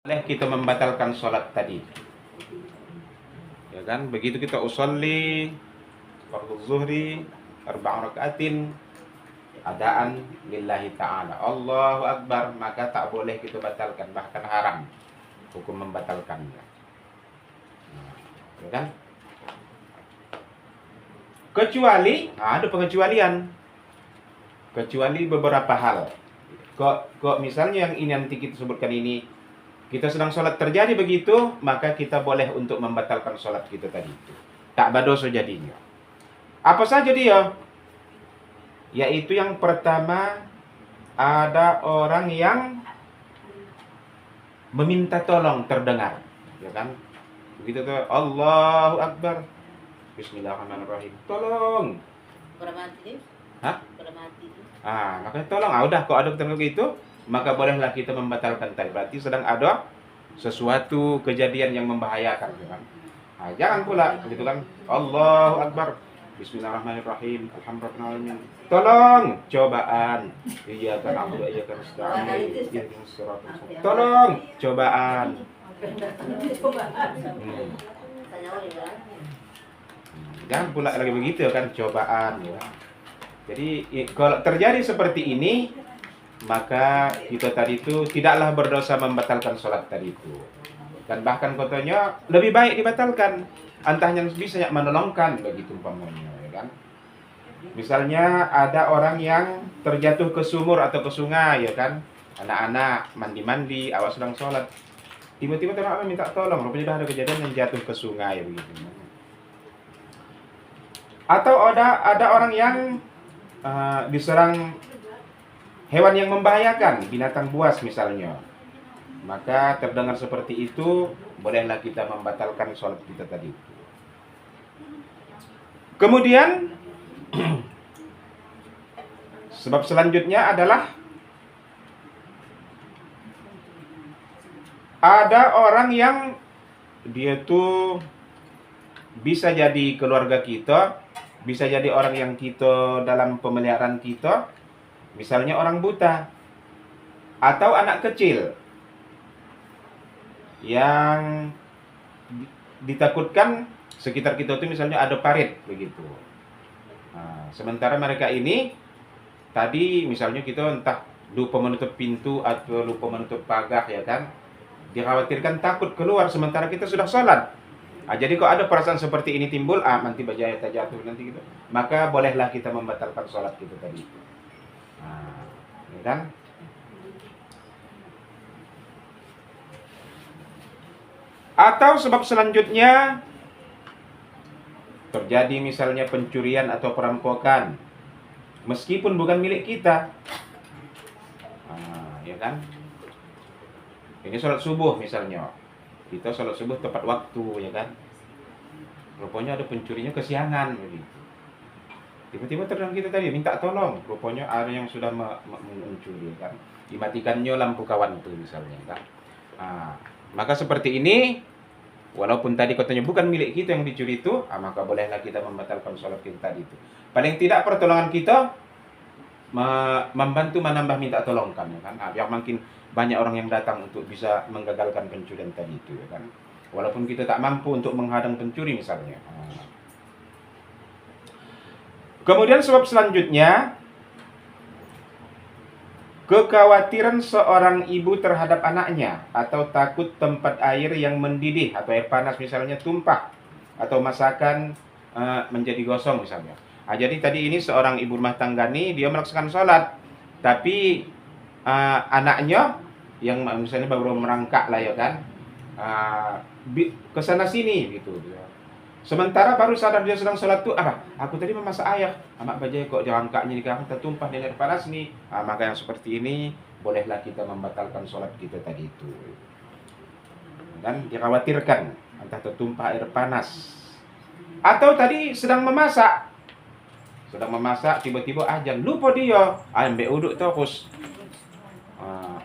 boleh kita membatalkan sholat tadi, ya kan? Begitu kita usolli fardhu zuhri arba'a rakaatin adaan lillahi ta'ala, Allahu Akbar, maka tak boleh kita batalkan, bahkan haram hukum membatalkannya. Ya kan? Kecuali ada pengecualian, kecuali beberapa hal. Kok misalnya yang ini nanti kita sebutkan ini, kita sedang sholat terjadi begitu, maka kita boleh untuk membatalkan sholat kita tadi itu. Tak badoso jadinya. Apa saja dia? Yaitu yang pertama, ada orang yang meminta tolong terdengar, ya kan? Begitu tuh, Allahu Akbar, Bismillahirrahmanirrahim, tolong. Mati. Hah? Mati. Makanya tolong. Udah, kok ada ketentuan itu, maka bolehlah kita membatalkan tadi. Berarti sedang ada sesuatu kejadian yang membahayakan, ya kan? Jangan pula begitu kan, Allahu Akbar, Bismillahirrahmanirrahim, Alhamdulillah, tolong, cobaan. Iya kan, aku iya kan, tolong, cobaan. Jangan pula lagi begitu kan, cobaan, ya. Jadi kalau terjadi seperti ini, maka kita tadi itu tidaklah berdosa membatalkan sholat tadi itu. Dan bahkan katanya lebih baik dibatalkan, entah yang bisa menolongkan begitu umpamanya, ya kan? Misalnya ada orang yang terjatuh ke sumur atau ke sungai, ya kan? Anak-anak mandi-mandi, awak sedang sholat, tiba-tiba orang minta tolong, rupanya sudah ada kejadian yang jatuh ke sungai begitu. Atau ada orang yang diserang hewan yang membahayakan, binatang buas misalnya, maka terdengar seperti itu, bolehlah kita membatalkan sholat kita tadi. Kemudian sebab selanjutnya adalah ada orang yang dia tuh bisa jadi keluarga kita, bisa jadi orang yang kita dalam pemeliharaan kita, misalnya orang buta atau anak kecil yang ditakutkan sekitar kita itu misalnya ada parit begitu. Sementara mereka ini tadi misalnya kita entah lupa menutup pintu atau lupa menutup pagar, ya kan, dikhawatirkan takut keluar sementara kita sudah sholat. Jadi kalau ada perasaan seperti ini timbul, nanti bajaya jatuh nanti gitu, maka bolehlah kita membatalkan sholat kita tadi. Ya kan? Atau sebab selanjutnya terjadi misalnya pencurian atau perampokan meskipun bukan milik kita, ya kan? Ini sholat subuh misalnya, kita sholat subuh tepat waktu, ya kan? Rupanya ada pencurinya kesiangan begitu. Tiba-tiba terdengar kita tadi minta tolong, rupanya ada yang sudah mencuri, kan? Dimatikannya lampu kawan itu misalnya, kan? Maka seperti ini, walaupun tadi katanya bukan milik kita yang dicuri itu, maka bolehlah kita membatalkan sholat kita tadi itu. Paling tidak pertolongan kita membantu menambah minta tolongkan, ya kan? Biar makin banyak orang yang datang untuk bisa menggagalkan pencurian tadi itu, ya kan? Walaupun kita tak mampu untuk menghadang pencuri misalnya. Kemudian sebab selanjutnya, kekhawatiran seorang ibu terhadap anaknya atau takut tempat air yang mendidih atau air panas misalnya tumpah atau masakan menjadi gosong misalnya. Jadi tadi ini seorang ibu rumah tangga nih, dia melaksanakan sholat, tapi anaknya yang misalnya baru merangkak lah, ya kan, kesana sini gitu. Sementara baru sadar dia sedang sholat tuh, aku tadi memasak air, amak bajai kok jangkaknya di kamar tertumpah di air panas nih. Maka yang seperti ini bolehlah kita membatalkan sholat kita tadi itu. Dan dikhawatirkan entah tertumpah air panas, atau tadi sedang memasak tiba-tiba azan, lupa dia ambil uduk terus.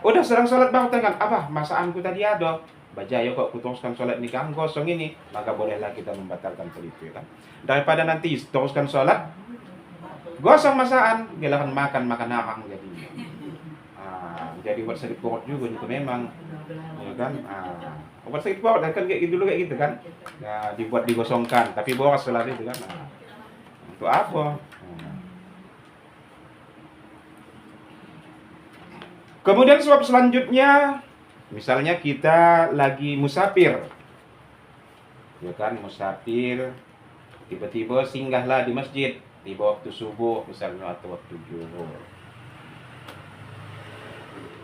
Udah sedang sholat baru tengah, masakanku tadi ada, bajaya kok kuteruskan sholat ini kan gosong ini, maka bolehlah kita membatalkan itu, kan? Daripada nanti teruskan sholat gosong masakan, gila kan makan arang jadinya. jadi obat sakit perut juga itu memang, ya kan. Obat sakit perut kan kayak gitu dulu kayak gitu kan, ya, dibuat digosongkan, tapi boros selalu itu kan. Untuk apa? Kemudian sebab selanjutnya, misalnya kita lagi musafir, ya kan, musafir, tiba-tiba singgahlah di masjid di waktu subuh misalnya atau waktu zuhur.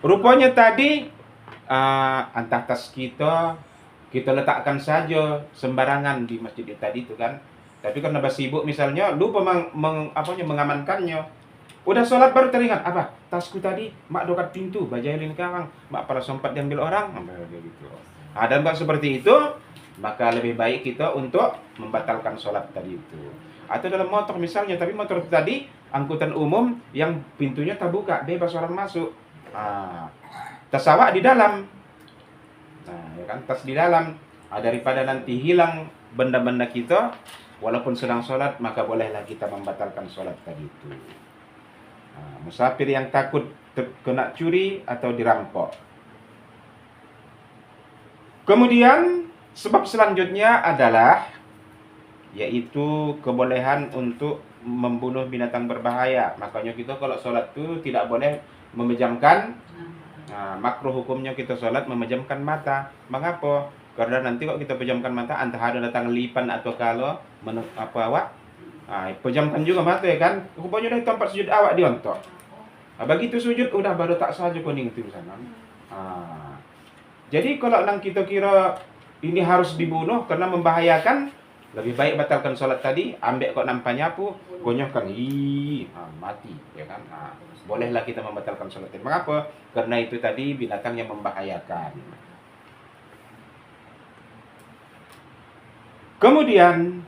Rupanya tadi entah tas kita letakkan saja sembarangan di masjid tadi itu kan. Tapi karena sibuk misalnya lupa mengamankannya. Udah sholat baru teringat, apa? Tasku tadi, mak dekat pintu, bajailin karang, mak pada sempat diambil orang, gitu. Dan seperti itu, maka lebih baik kita untuk membatalkan sholat tadi itu. Atau dalam motor misalnya, tapi motor tadi angkutan umum yang pintunya terbuka, bebas orang masuk. Tas awak di dalam, ya kan, tas di dalam. Daripada nanti hilang benda-benda kita, walaupun sedang sholat, maka bolehlah kita membatalkan sholat tadi itu. Musafir yang takut kena curi atau dirampok. Kemudian sebab selanjutnya adalah yaitu kebolehan untuk membunuh binatang berbahaya. Makanya kita kalau sholat itu tidak boleh memejamkan. Makruh hukumnya kita sholat memejamkan mata. Mengapa? Karena nanti kalau kita pejamkan mata, entah ada datang lipan atau kalau pejamkan juga mata ya kan. Rupanya dari tempat sujud awak diontok. Begitu sujud udah baru tak saja kuning itu sana. Jadi kalau nang kita kira ini harus dibunuh karena membahayakan, lebih baik batalkan sholat tadi, ambek kok nampaknya nyapu, gonyokkan, mati ya kan. Bolehlah kita membatalkan sholat tadi. Mengapa? Karena itu tadi binatang yang membahayakan. Kemudian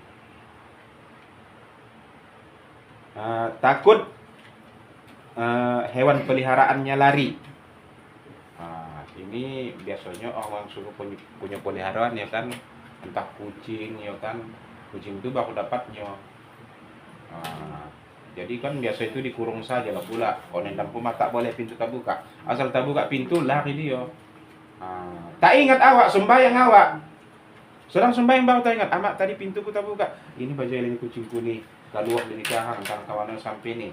takut hewan peliharaannya lari. Ini biasanya orang suruh punya peliharaan ya kan, entah kucing ya kan, kucing itu baru dapatnya. Jadi kan biasa itu dikurung saja lah pula. Kalau nendang rumah tak boleh pintu terbuka. Asal terbuka pintu lari dia. Tak ingat awak sembahyang awak. Sedang sembahyang baru tak ingat, amak tadi pintuku terbuka. Ini baju ini kucingku nih. Keluar dari kahang kawan-kawan sampai nih.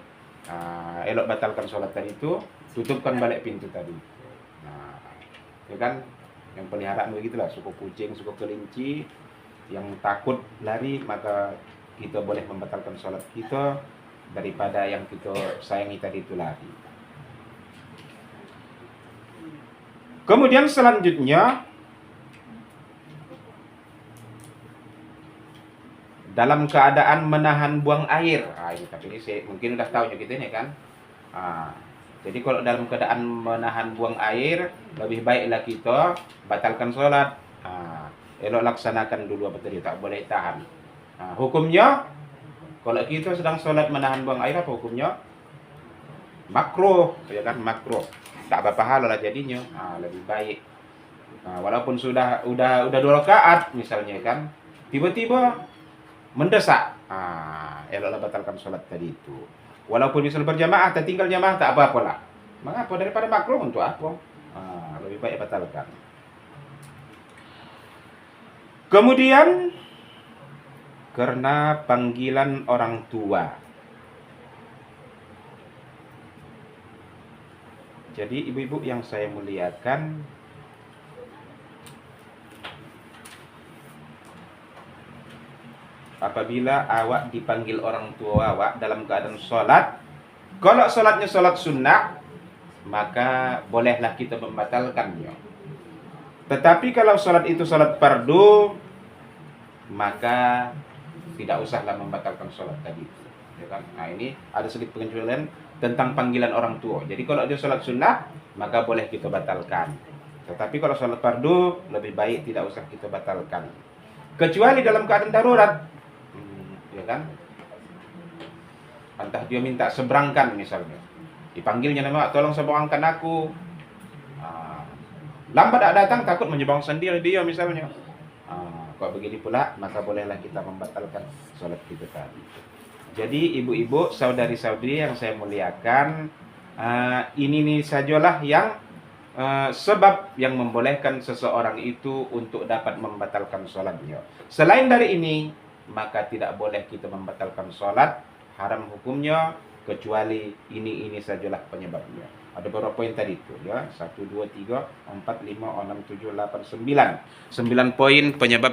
Elok batalkan sholat tadi itu, tutupkan balik pintu tadi. Ya kan, yang peliharaan begitulah, suku kucing, suku kelinci, yang takut lari, maka kita boleh membatalkan sholat kita daripada yang kita sayangi tadi itu lari. Kemudian selanjutnya, dalam keadaan menahan buang air. Ini tapi ini saya mungkin udah tahu gitu nih kan. Jadi kalau dalam keadaan menahan buang air, lebih baiklah kita batalkan sholat. Elok laksanakan dulu apa tadi, tak boleh tahan. Hukumnya, kalau kita sedang sholat menahan buang air, apa hukumnya? Makruh, ya kan, makruh. Tak apa pahala lah jadinya. Lebih baik. Walaupun sudah 2 rakaat misalnya kan, tiba-tiba mendesak, eloklah batalkan sholat tadi itu. Walaupun misal berjamaah, tertinggal jamaah tak apa-apalah. Mengapa? Daripada makruh untuk apa? Lebih baik batalkan. Kemudian karena panggilan orang tua. Jadi ibu-ibu yang saya muliakan, apabila awak dipanggil orang tua awak dalam keadaan sholat, kalau sholatnya sholat sunnah, maka bolehlah kita membatalkannya. Tetapi kalau sholat itu sholat fardu, maka tidak usahlah membatalkan sholat tadi. Ya kan? Ini ada sedikit pengecualian tentang panggilan orang tua. Jadi kalau dia sholat sunnah, maka boleh kita batalkan. Tetapi kalau sholat fardu, lebih baik tidak usah kita batalkan. Kecuali dalam keadaan darurat. Ya kan? Entah dia minta seberangkan misalnya, dipanggilnya nama, tolong seberangkan aku. Lambat datang, takut menyeberang sendiri dia misalnya. Kalau begini pula, maka bolehlah kita membatalkan sholat kita tadi. Jadi ibu-ibu, saudari-saudari yang saya muliakan, ini nih sajalah yang sebab yang membolehkan seseorang itu untuk dapat membatalkan sholatnya. Selain dari ini, maka tidak boleh kita membatalkan sholat, haram hukumnya, kecuali ini sajalah penyebabnya. Ada berapa poin tadi itu ya? 1, 2, 3, 4, 5, 6, 7, 8, 9. 9 poin penyebab